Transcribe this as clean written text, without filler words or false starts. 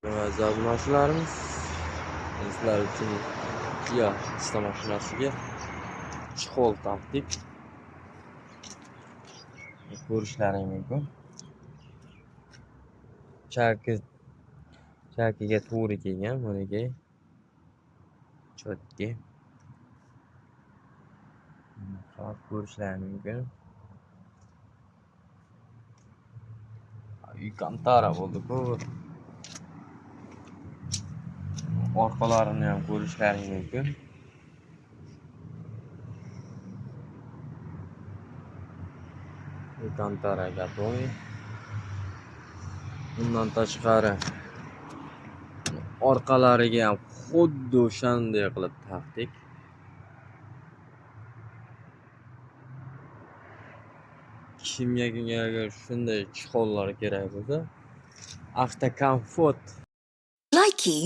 Aziz mashinalarimiz sizlar uchun Kia Vista mashinasiga chexol taqdik ko'rishlaring mumkin. Chakiga to'g'ri kelgan, buniki chotki. Hop ko'rishlaring mumkin. Kantara bo'ldi-ku. Orqalarini ham ko'rishlaring mumkin. Kantara gatoy. Bundan tashqari orqalariga ham xuddi o'shanday qilib taqdik. Kimga agar shunday chexollar kerak bo'lsa, Avtocomfort Likey